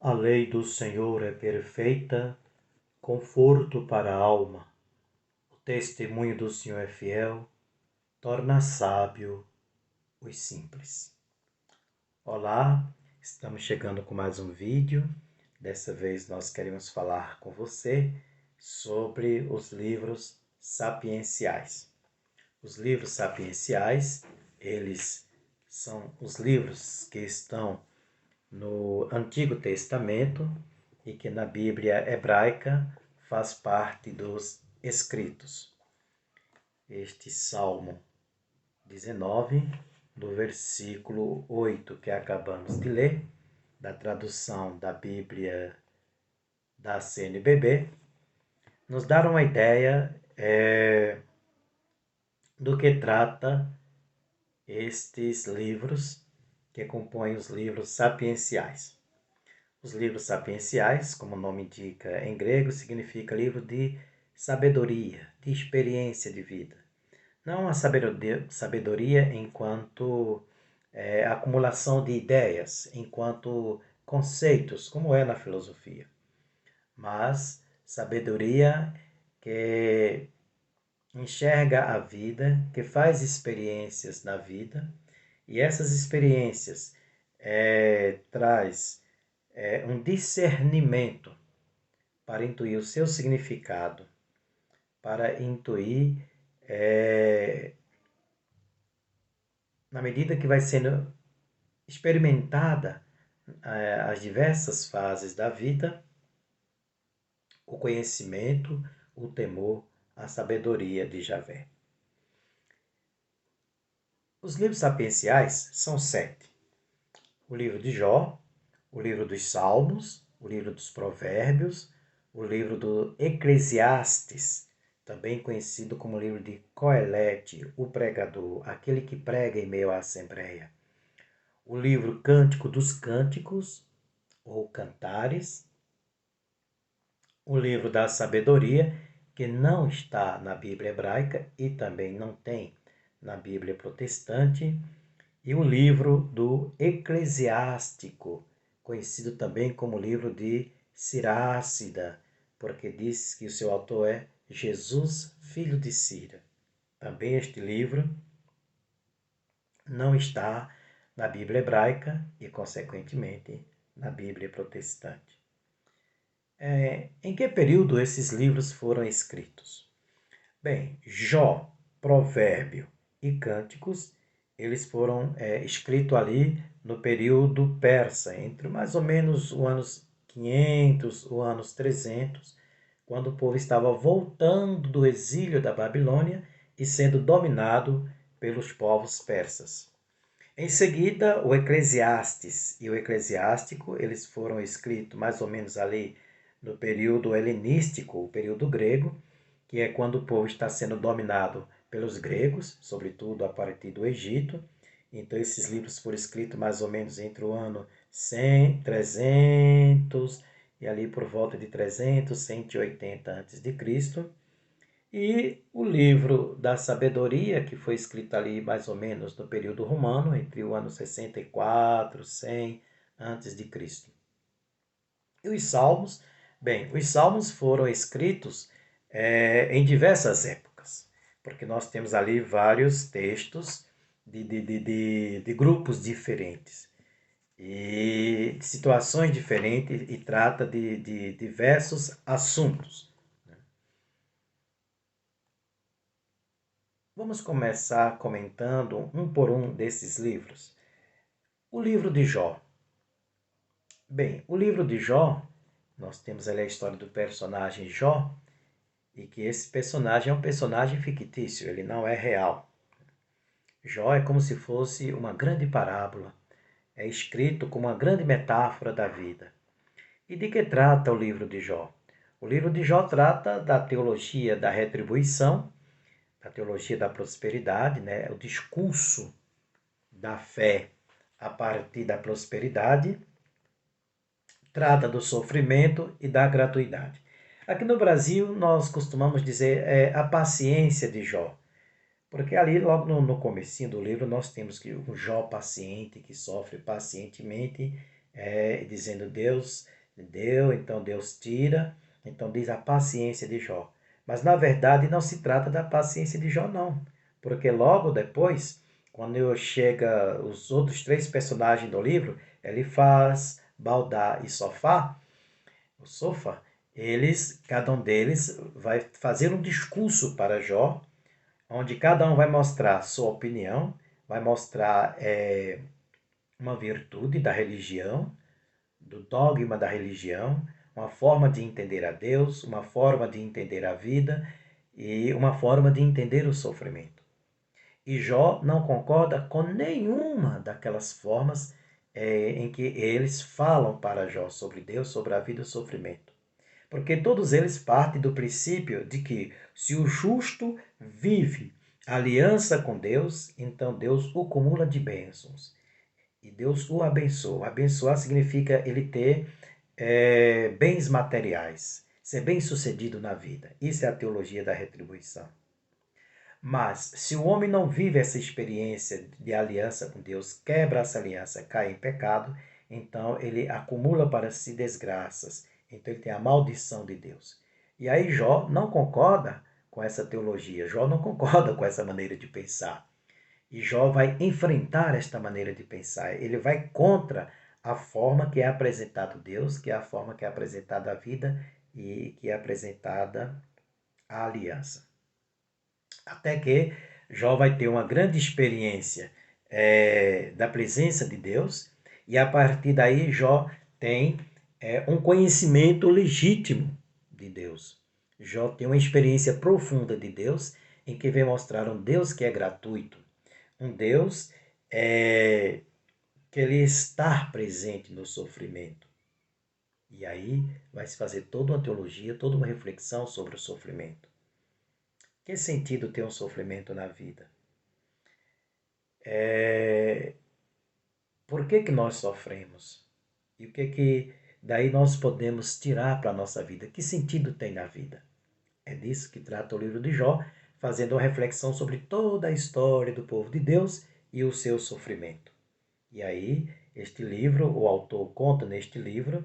A lei do Senhor é perfeita, conforto para a alma. O testemunho do Senhor é fiel, torna sábio os simples. Olá, estamos chegando com mais um vídeo. Dessa vez nós queremos falar com você sobre os livros sapienciais. Os livros sapienciais, eles são os livros que estão no Antigo Testamento e que na Bíblia hebraica faz parte dos escritos. Este Salmo 19, do versículo 8 que acabamos de ler, da tradução da Bíblia da CNBB, nos dá uma ideia do que trata estes livros que compõem os livros sapienciais. Os livros sapienciais, como o nome indica em grego, significa livro de sabedoria, de experiência de vida. Não a sabedoria enquanto acumulação de ideias, enquanto conceitos, como é na filosofia, mas sabedoria que enxerga a vida, que faz experiências na vida, e essas experiências traz um discernimento para intuir o seu significado, para intuir, na medida que vai sendo experimentada as diversas fases da vida, o conhecimento, o temor, a sabedoria de Javé. Os livros sapienciais são 7. O livro de Jó, o livro dos Salmos, o livro dos Provérbios, o livro do Eclesiastes, também conhecido como livro de Coelete, o pregador, aquele que prega em meio à assembleia. O livro Cântico dos Cânticos, ou Cantares. O livro da Sabedoria, que não está na Bíblia hebraica e também não tem na Bíblia protestante. E o livro do Eclesiástico, conhecido também como livro de Sirácida, porque diz que o seu autor é Jesus, filho de Cira. Também este livro não está na Bíblia hebraica e, consequentemente, na Bíblia protestante. Em que período esses livros foram escritos? Bem, Jó, Provérbio e Cânticos, eles foram escritos ali no período persa, entre mais ou menos os anos 500, os anos 300, quando o povo estava voltando do exílio da Babilônia e sendo dominado pelos povos persas. Em seguida, o Eclesiastes e o Eclesiástico, eles foram escritos mais ou menos ali no período helenístico, o período grego, que é quando o povo está sendo dominado pelos gregos, sobretudo a partir do Egito. Então, esses livros foram escritos mais ou menos entre o ano 100, 300 e ali por volta de 300, 180 a.C. E o livro da Sabedoria, que foi escrito ali mais ou menos no período romano, entre o ano 64, 100 a.C. E os Salmos? Bem, os Salmos foram escritos em diversas épocas, porque nós temos ali vários textos de grupos diferentes e de situações diferentes e trata de diversos assuntos. Vamos começar comentando um por um desses livros. O livro de Jó. Bem, o livro de Jó, nós temos ali a história do personagem Jó, e que esse personagem é um personagem fictício, ele não é real. Jó é como se fosse uma grande parábola, é escrito como uma grande metáfora da vida. E de que trata o livro de Jó? O livro de Jó trata da teologia da retribuição, da teologia da prosperidade, né? O discurso da fé a partir da prosperidade, trata do sofrimento e da gratuidade. Aqui no Brasil, nós costumamos dizer a paciência de Jó, porque ali, logo no comecinho do livro, nós temos que o Jó paciente, que sofre pacientemente dizendo Deus deu, então Deus tira, então diz a paciência de Jó. Mas na verdade não se trata da paciência de Jó, não, porque logo depois, quando chega os outros três personagens do livro, Elifaz, Baldar e Sofa, cada um deles vai fazer um discurso para Jó, onde cada um vai mostrar sua opinião, vai mostrar uma virtude da religião, do dogma da religião, uma forma de entender a Deus, uma forma de entender a vida e uma forma de entender o sofrimento. E Jó não concorda com nenhuma daquelas formas em que eles falam para Jó sobre Deus, sobre a vida e o sofrimento. Porque todos eles partem do princípio de que se o justo vive aliança com Deus, então Deus o cumula de bênçãos. E Deus o abençoa. Abençoar significa ele ter bens materiais, ser bem-sucedido na vida. Isso é a teologia da retribuição. Mas, se o homem não vive essa experiência de aliança com Deus, quebra essa aliança, cai em pecado, então ele acumula para si desgraças. Então ele tem a maldição de Deus. E aí Jó não concorda com essa teologia, Jó não concorda com essa maneira de pensar. E Jó vai enfrentar esta maneira de pensar. Ele vai contra a forma que é apresentado Deus, que é a forma que é apresentada a vida e que é apresentada a aliança. Até que Jó vai ter uma grande experiência da presença de Deus, e a partir daí Jó tem um conhecimento legítimo de Deus. Jó tem uma experiência profunda de Deus, em que vem mostrar um Deus que é gratuito, um Deus que ele está presente no sofrimento. E aí vai se fazer toda uma teologia, toda uma reflexão sobre o sofrimento. Que sentido tem um sofrimento na vida? Por que nós sofremos? E o que daí nós podemos tirar para a nossa vida? Que sentido tem na vida? É disso que trata o livro de Jó, fazendo uma reflexão sobre toda a história do povo de Deus e o seu sofrimento. E aí, este livro, o autor conta neste livro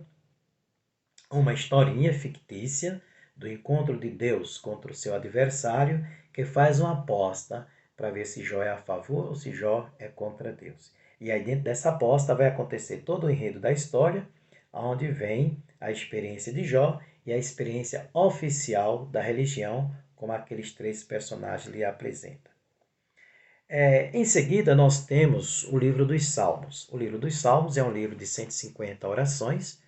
uma historinha fictícia do encontro de Deus contra o seu adversário, que faz uma aposta para ver se Jó é a favor ou se Jó é contra Deus. E aí dentro dessa aposta vai acontecer todo o enredo da história, onde vem a experiência de Jó e a experiência oficial da religião, como aqueles três personagens lhe apresentam. Em seguida, nós temos o livro dos Salmos. O livro dos Salmos é um livro de 150 orações,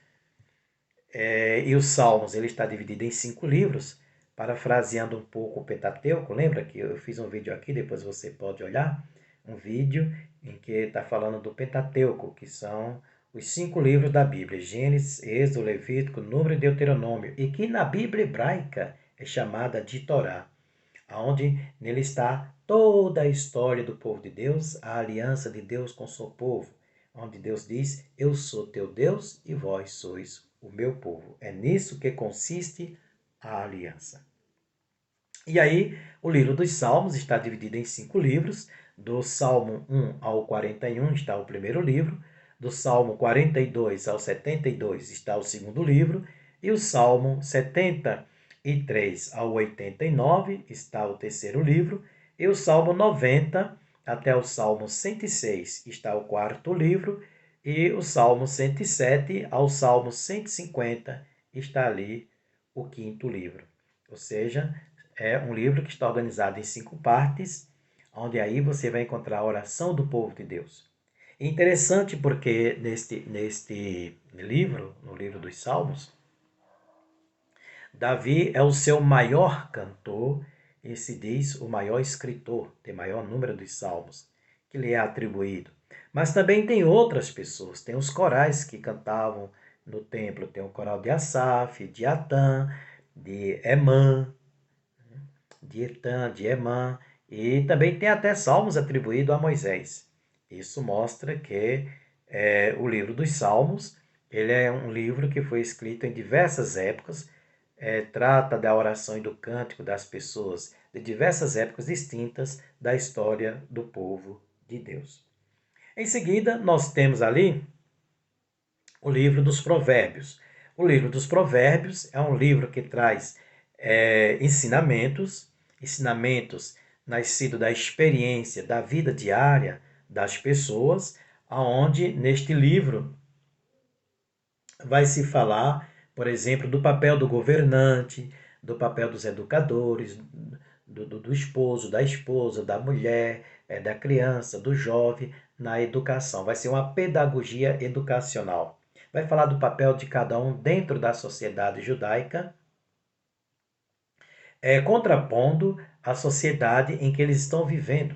e os Salmos ele está dividido em 5 livros, parafraseando um pouco o Pentateuco. Lembra que eu fiz um vídeo aqui, depois você pode olhar, um vídeo em que está falando do Pentateuco, que são os 5 livros da Bíblia, Gênesis, Êxodo, Levítico, Número e Deuteronômio, e que na Bíblia hebraica é chamada de Torá, onde nele está toda a história do povo de Deus, a aliança de Deus com o seu povo, onde Deus diz: eu sou teu Deus e vós sois o meu povo. É nisso que consiste a aliança. E aí, o livro dos Salmos está dividido em 5 livros. Do Salmo 1 ao 41 está o primeiro livro. Do Salmo 42 ao 72 está o segundo livro. E o Salmo 73 ao 89 está o terceiro livro. E o Salmo 90 até o Salmo 106 está o quarto livro. E o Salmo 107 ao Salmo 150 está ali o quinto livro. Ou seja, é um livro que está organizado em 5 partes, onde aí você vai encontrar a oração do povo de Deus. É interessante porque neste livro, no livro dos Salmos, Davi é o seu maior cantor e se diz o maior escritor, tem maior número de salmos que lhe é atribuído. Mas também tem outras pessoas, tem os corais que cantavam no templo, tem o coral de Asaf, de Atã, de Emã, de Etã, de Emã, e também tem até salmos atribuídos a Moisés. Isso mostra que o livro dos Salmos ele é um livro que foi escrito em diversas épocas, trata da oração e do cântico das pessoas de diversas épocas distintas da história do povo de Deus. Em seguida, nós temos ali o livro dos Provérbios. O livro dos Provérbios é um livro que traz ensinamentos, ensinamentos nascidos da experiência da vida diária das pessoas, aonde neste livro vai se falar, por exemplo, do papel do governante, do papel dos educadores, do esposo, da esposa, da mulher, da criança, do jovem na educação. Vai ser uma pedagogia educacional. Vai falar do papel de cada um dentro da sociedade judaica, contrapondo a sociedade em que eles estão vivendo,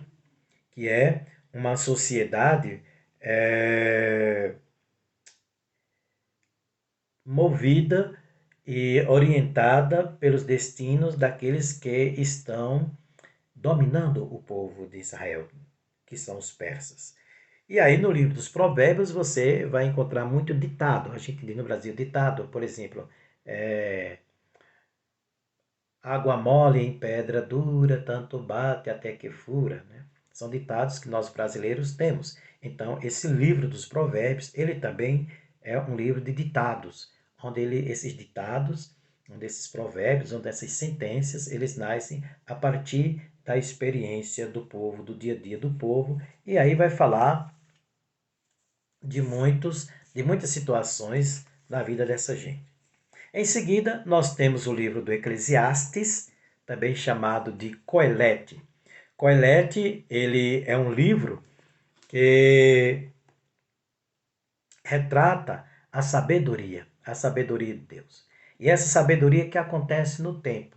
que é uma sociedade movida e orientada pelos destinos daqueles que estão dominando o povo de Israel, que são os persas. E aí no livro dos Provérbios você vai encontrar muito ditado. A gente diz no Brasil ditado, por exemplo, água mole em pedra dura, tanto bate até que fura, né? São ditados que nós brasileiros temos. Então, esse livro dos Provérbios, ele também é um livro de ditados, onde esses ditados, onde esses provérbios, onde essas sentenças, eles nascem a partir da experiência do povo, do dia a dia do povo, e aí vai falar de muitas situações na vida dessa gente. Em seguida, nós temos o livro do Eclesiastes, também chamado de Coelete. Coelete, ele é um livro que retrata a sabedoria de Deus. E essa sabedoria que acontece no tempo.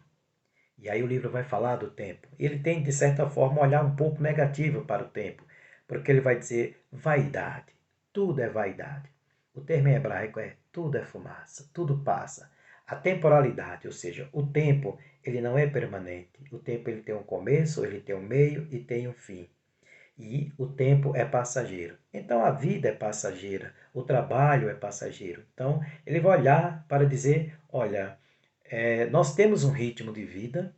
E aí o livro vai falar do tempo. Ele tem, de certa forma, um olhar um pouco negativo para o tempo, porque ele vai dizer vaidade. Tudo é vaidade. O termo em hebraico é tudo é fumaça, tudo passa. A temporalidade, ou seja, o tempo, ele não é permanente. O tempo ele tem um começo, ele tem um meio e tem um fim. E o tempo é passageiro. Então a vida é passageira, o trabalho é passageiro. Então ele vai olhar para dizer, olha, nós temos um ritmo de vida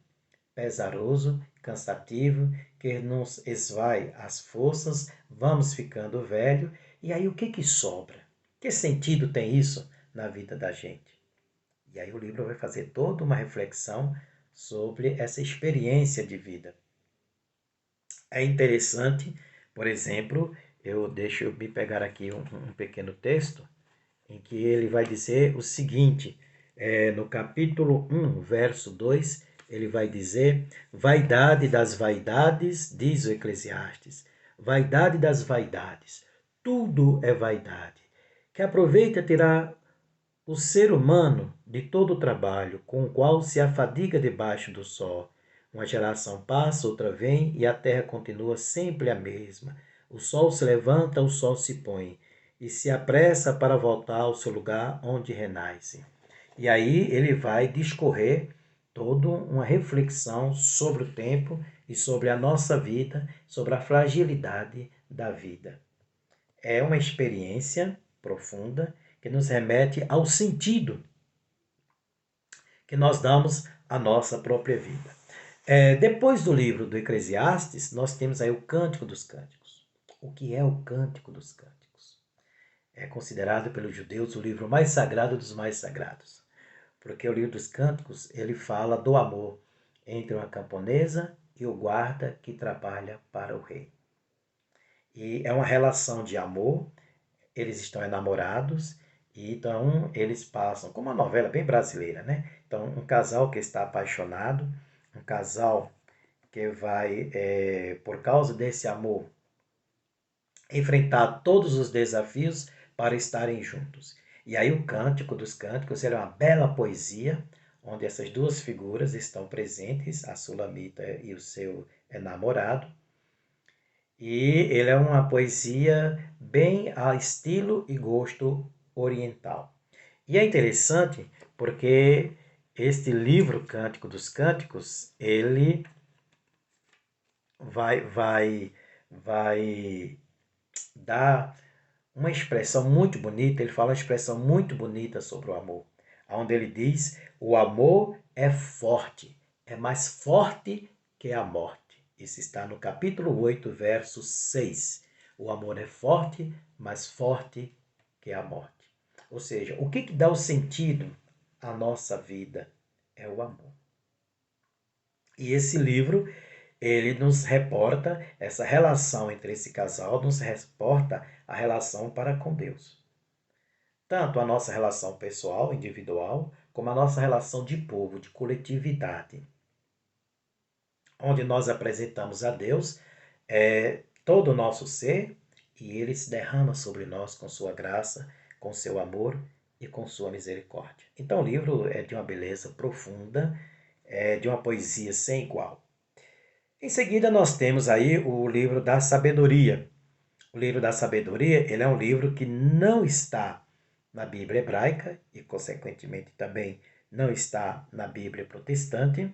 pesaroso, cansativo, que nos esvai as forças, vamos ficando velho, e aí o que que sobra? Que sentido tem isso na vida da gente? E aí o livro vai fazer toda uma reflexão sobre essa experiência de vida. É interessante, por exemplo, deixo eu me pegar aqui um pequeno texto, em que ele vai dizer o seguinte, no capítulo 1, verso 2, ele vai dizer, vaidade das vaidades, diz o Eclesiastes, vaidade das vaidades, tudo é vaidade, que aproveita tirar o ser humano de todo o trabalho com o qual se afadiga debaixo do sol. Uma geração passa, outra vem, e a terra continua sempre a mesma. O sol se levanta, o sol se põe, e se apressa para voltar ao seu lugar onde renasce. E aí ele vai discorrer toda uma reflexão sobre o tempo e sobre a nossa vida, sobre a fragilidade da vida. É uma experiência profunda que nos remete ao sentido que nós damos à nossa própria vida. Depois do livro do Eclesiastes, nós temos aí o Cântico dos Cânticos. O que é o Cântico dos Cânticos? É considerado pelos judeus o livro mais sagrado dos mais sagrados, porque o livro dos Cânticos ele fala do amor entre uma camponesa e o guarda que trabalha para o rei. E é uma relação de amor, eles estão enamorados e então eles passam, como uma novela bem brasileira, né? Então, um casal que está apaixonado, um casal que vai, por causa desse amor, enfrentar todos os desafios para estarem juntos. E aí o Cântico dos Cânticos é uma bela poesia, onde essas duas figuras estão presentes, a Sulamita e o seu namorado. E ele é uma poesia bem a estilo e gosto oriental. E é interessante porque este livro, Cântico dos Cânticos, ele vai dar uma expressão muito bonita, ele fala uma expressão muito bonita sobre o amor, onde ele diz, o amor é forte, é mais forte que a morte. Isso está no capítulo 8, verso 6. O amor é forte, mais forte que a morte. Ou seja, o que dá o sentido à nossa vida é o amor. E esse livro, ele nos reporta essa relação entre esse casal, nos reporta a relação para com Deus. Tanto a nossa relação pessoal, individual, como a nossa relação de povo, de coletividade, onde nós apresentamos a Deus todo o nosso ser e ele se derrama sobre nós com sua graça, com seu amor e com sua misericórdia. Então o livro é de uma beleza profunda, é de uma poesia sem igual. Em seguida nós temos aí o livro da sabedoria. O livro da sabedoria, ele é um livro que não está na Bíblia hebraica e consequentemente também não está na Bíblia protestante.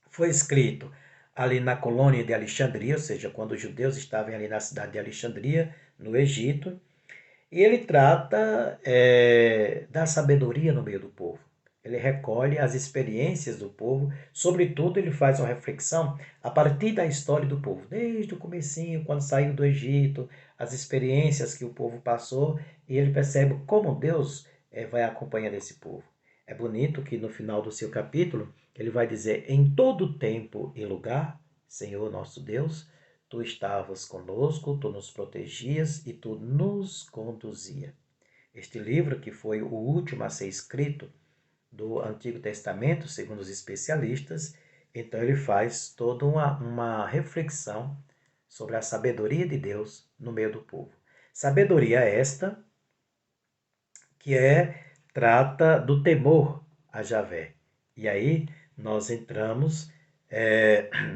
Foi escrito ali na colônia de Alexandria, ou seja, quando os judeus estavam ali na cidade de Alexandria, no Egito, e ele trata da sabedoria no meio do povo. Ele recolhe as experiências do povo, sobretudo ele faz uma reflexão a partir da história do povo, desde o comecinho, quando saiu do Egito, as experiências que o povo passou, e ele percebe como Deus vai acompanhando esse povo. É bonito que no final do seu capítulo, ele vai dizer, em todo tempo e lugar, Senhor nosso Deus, tu estavas conosco, tu nos protegias e tu nos conduzia. Este livro, que foi o último a ser escrito do Antigo Testamento, segundo os especialistas, então ele faz toda uma reflexão sobre a sabedoria de Deus no meio do povo. Sabedoria esta que trata do temor a Javé. E aí nós entramos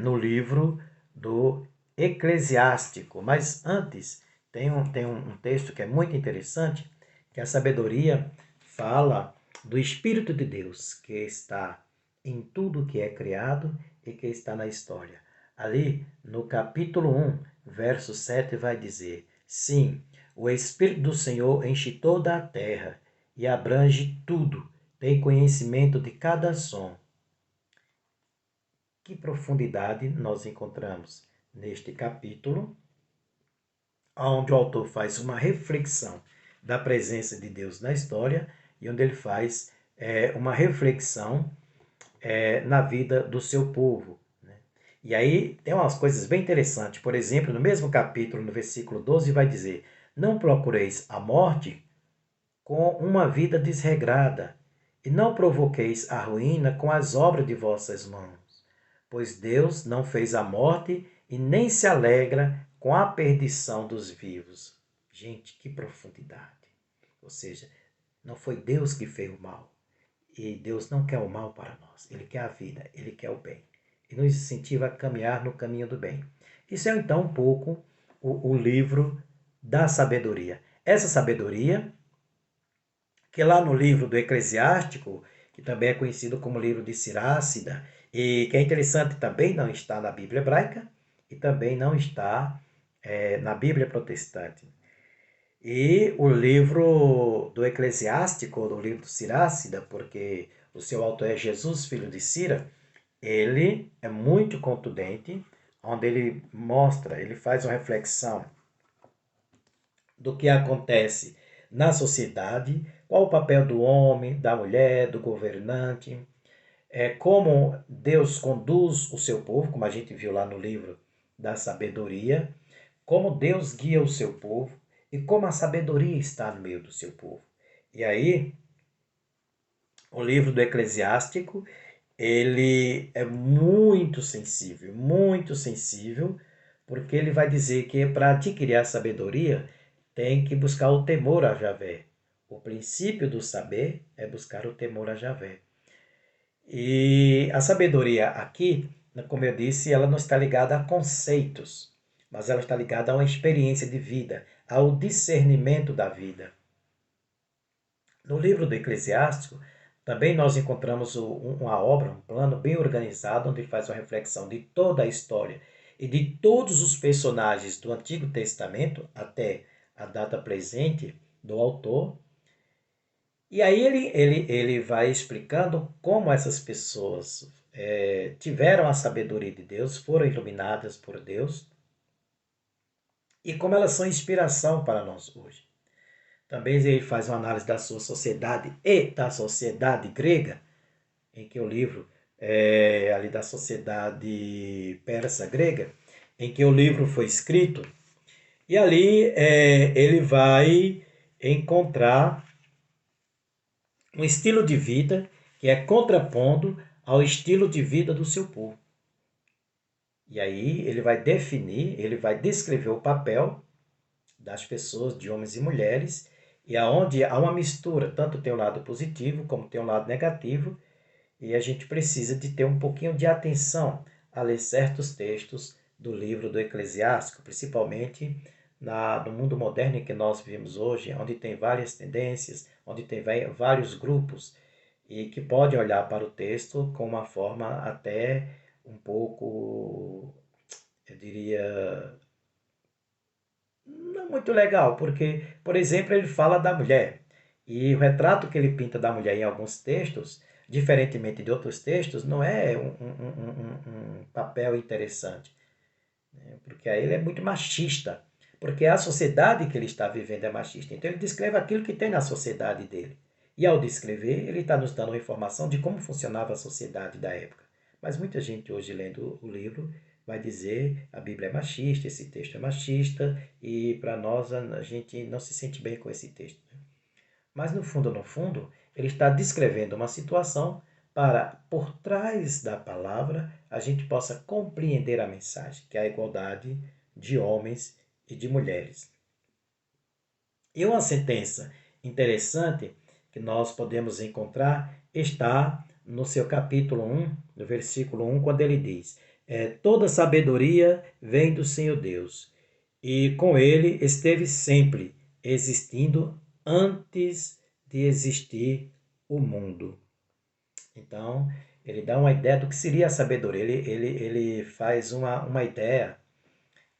no livro do Eclesiástico. Mas antes, tem um texto que é muito interessante, que a sabedoria fala do Espírito de Deus, que está em tudo que é criado e que está na história. Ali, no capítulo 1, verso 7, vai dizer: sim, o Espírito do Senhor enche toda a terra e abrange tudo, tem conhecimento de cada som. Que profundidade nós encontramos neste capítulo, onde o autor faz uma reflexão da presença de Deus na história e onde ele faz uma reflexão na vida do seu povo. Né? E aí tem umas coisas bem interessantes. Por exemplo, no mesmo capítulo, no versículo 12, vai dizer: não procureis a morte com uma vida desregrada, e não provoqueis a ruína com as obras de vossas mãos, pois Deus não fez a morte e nem se alegra com a perdição dos vivos. Gente, que profundidade! Ou seja, não foi Deus que fez o mal. E Deus não quer o mal para nós. Ele quer a vida, ele quer o bem. E nos incentiva a caminhar no caminho do bem. Isso é então um pouco o livro da sabedoria. Essa sabedoria, que lá no livro do Eclesiástico, que também é conhecido como livro de Sirácida, e que é interessante, também não está na Bíblia hebraica e também não está na Bíblia protestante. E o livro do Eclesiástico, do livro do Sirácida, porque o seu autor é Jesus, filho de Cira, ele é muito contundente, onde ele mostra, ele faz uma reflexão do que acontece na sociedade, qual o papel do homem, da mulher, do governante, como Deus conduz o seu povo, como a gente viu lá no livro da sabedoria, como Deus guia o seu povo e como a sabedoria está no meio do seu povo. E aí, o livro do Eclesiástico, ele é muito sensível, porque ele vai dizer que para adquirir a sabedoria, tem que buscar o temor a Javé. O princípio do saber é buscar o temor a Javé. E a sabedoria aqui, como eu disse, ela não está ligada a conceitos, mas ela está ligada a uma experiência de vida, ao discernimento da vida. No livro do Eclesiástico, também nós encontramos uma obra, um plano bem organizado, onde ele faz uma reflexão de toda a história e de todos os personagens do Antigo Testamento até a data presente do autor. E aí ele vai explicando como essas pessoas tiveram a sabedoria de Deus, foram iluminadas por Deus e como elas são inspiração para nós hoje. Também ele faz uma análise da sua sociedade e da sociedade grega, em que o livro é ali da sociedade persa grega, em que o livro foi escrito, e ali ele vai encontrar um estilo de vida que é contrapondo ao estilo de vida do seu povo. E aí ele vai definir, ele vai descrever o papel das pessoas, de homens e mulheres, e aonde há uma mistura, tanto tem um lado positivo como tem um lado negativo, e a gente precisa de ter um pouquinho de atenção a ler certos textos do livro do Eclesiástico, principalmente no mundo moderno em que nós vivemos hoje, onde tem várias tendências, onde tem vários grupos, e que podem olhar para o texto com uma forma até um pouco, eu diria, não muito legal, porque, por exemplo, ele fala da mulher. E o retrato que ele pinta da mulher em alguns textos, diferentemente de outros textos, não é um papel interessante, né? Porque aí ele é muito machista, porque a sociedade que ele está vivendo é machista. Então ele descreve aquilo que tem na sociedade dele. E ao descrever, ele está nos dando uma informação de como funcionava a sociedade da época. Mas muita gente hoje lendo o livro vai dizer a Bíblia é machista, esse texto é machista, e para nós a gente não se sente bem com esse texto. Mas no fundo, ele está descrevendo uma situação para, por trás da palavra, a gente possa compreender a mensagem, que é a igualdade de homens e de mulheres. E uma sentença interessante que nós podemos encontrar está no seu capítulo 1, no versículo 1, quando ele diz: toda sabedoria vem do Senhor Deus, e com ele esteve sempre, existindo antes de existir o mundo. Então, ele dá uma ideia do que seria a sabedoria. Ele faz uma ideia,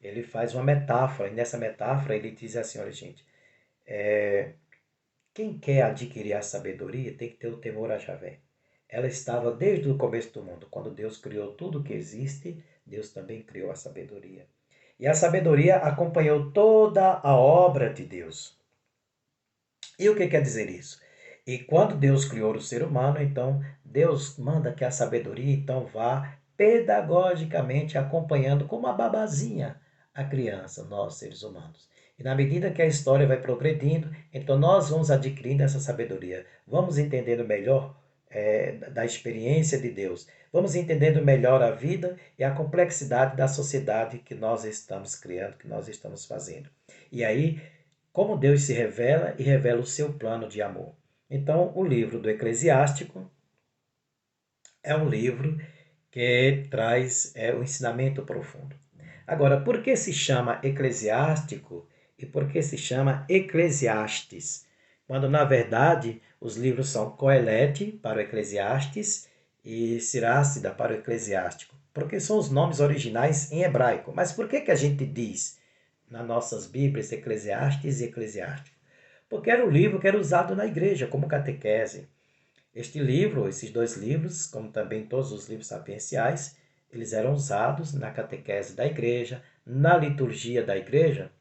ele faz uma metáfora, e nessa metáfora ele diz assim: olha, gente, quem quer adquirir a sabedoria tem que ter o temor a Javé. Ela estava desde o começo do mundo. Quando Deus criou tudo que existe, Deus também criou a sabedoria. E a sabedoria acompanhou toda a obra de Deus. E o que quer dizer isso? E quando Deus criou o ser humano, então Deus manda que a sabedoria então vá pedagogicamente acompanhando como uma babazinha a criança, nós seres humanos. E na medida que a história vai progredindo, então nós vamos adquirindo essa sabedoria, vamos entendendo melhor da experiência de Deus, vamos entendendo melhor a vida e a complexidade da sociedade que nós estamos criando, que nós estamos fazendo. E aí como Deus se revela e revela o seu plano de amor. Então, o livro do Eclesiástico é um livro que traz um ensinamento profundo. Agora, por que se chama Eclesiástico e por que se chama Eclesiastes? Quando, na verdade, os livros são Coelete para o Eclesiastes e Sirácida para o Eclesiástico. Porque são os nomes originais em hebraico. Mas por que a gente diz nas nossas Bíblias Eclesiastes e Eclesiástico? Porque era o livro que era usado na igreja como catequese. Este livro, esses dois livros, como também todos os livros sapienciais, eles eram usados na catequese da igreja, na liturgia da igreja,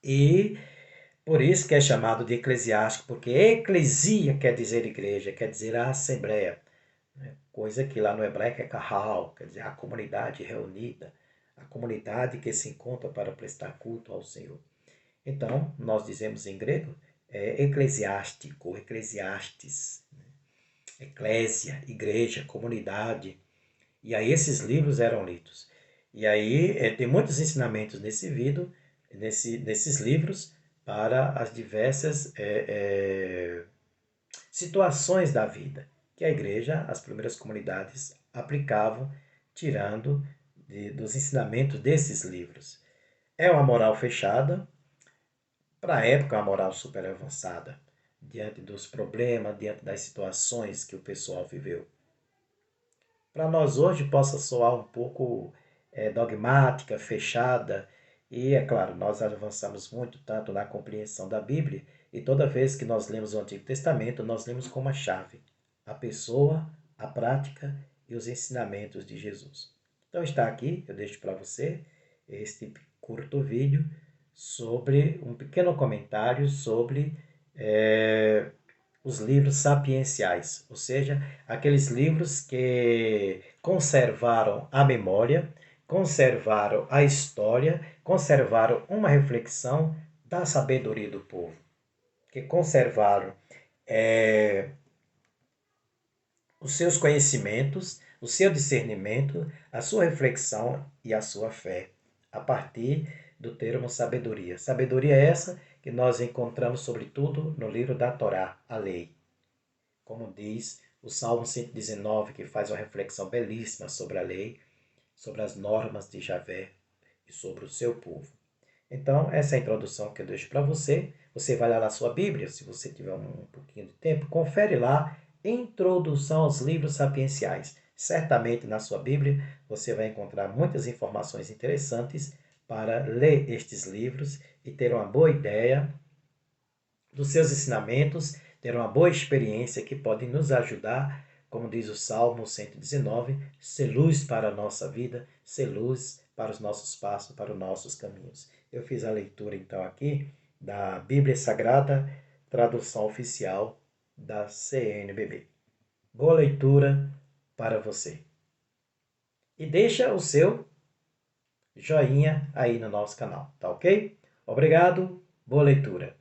e por isso que é chamado de eclesiástico, porque eclesia quer dizer igreja, quer dizer a assembleia, né? Coisa que lá no hebraico é kahal, quer dizer a comunidade reunida, a comunidade que se encontra para prestar culto ao Senhor. Então, nós dizemos em grego, eclesiástico, eclesiastes, eclésia, igreja, comunidade. E aí esses livros eram lidos. E aí tem muitos ensinamentos nesses livros para as diversas situações da vida que a igreja, as primeiras comunidades, aplicavam, tirando dos ensinamentos desses livros. É uma moral fechada, para a época, uma moral super avançada, diante dos problemas, diante das situações que o pessoal viveu. Para nós hoje possa soar um pouco dogmática, fechada, e é claro, nós avançamos muito tanto na compreensão da Bíblia, e toda vez que nós lemos o Antigo Testamento, nós lemos como a chave a pessoa, a prática e os ensinamentos de Jesus. Então está aqui, eu deixo para você este curto vídeo sobre um pequeno comentário sobre os livros sapienciais, ou seja, aqueles livros que conservaram a memória, conservaram a história, conservaram uma reflexão da sabedoria do povo, que conservaram os seus conhecimentos, o seu discernimento, a sua reflexão e a sua fé, a partir do termo sabedoria. Sabedoria é essa que nós encontramos, sobretudo, no livro da Torá, a lei. Como diz o Salmo 119, que faz uma reflexão belíssima sobre a lei, sobre as normas de Javé e sobre o seu povo. Então, essa é a introdução que eu deixo para você. Você vai lá na sua Bíblia, se você tiver um pouquinho de tempo, confere lá, Introdução aos Livros Sapienciais. Certamente na sua Bíblia você vai encontrar muitas informações interessantes para ler estes livros e ter uma boa ideia dos seus ensinamentos, ter uma boa experiência que pode nos ajudar, como diz o Salmo 119, ser luz para a nossa vida, ser luz para os nossos passos, para os nossos caminhos. Eu fiz a leitura então aqui da Bíblia Sagrada, tradução oficial da CNBB. Boa leitura para você. E deixa o seu joinha aí no nosso canal, tá ok? Obrigado, boa leitura.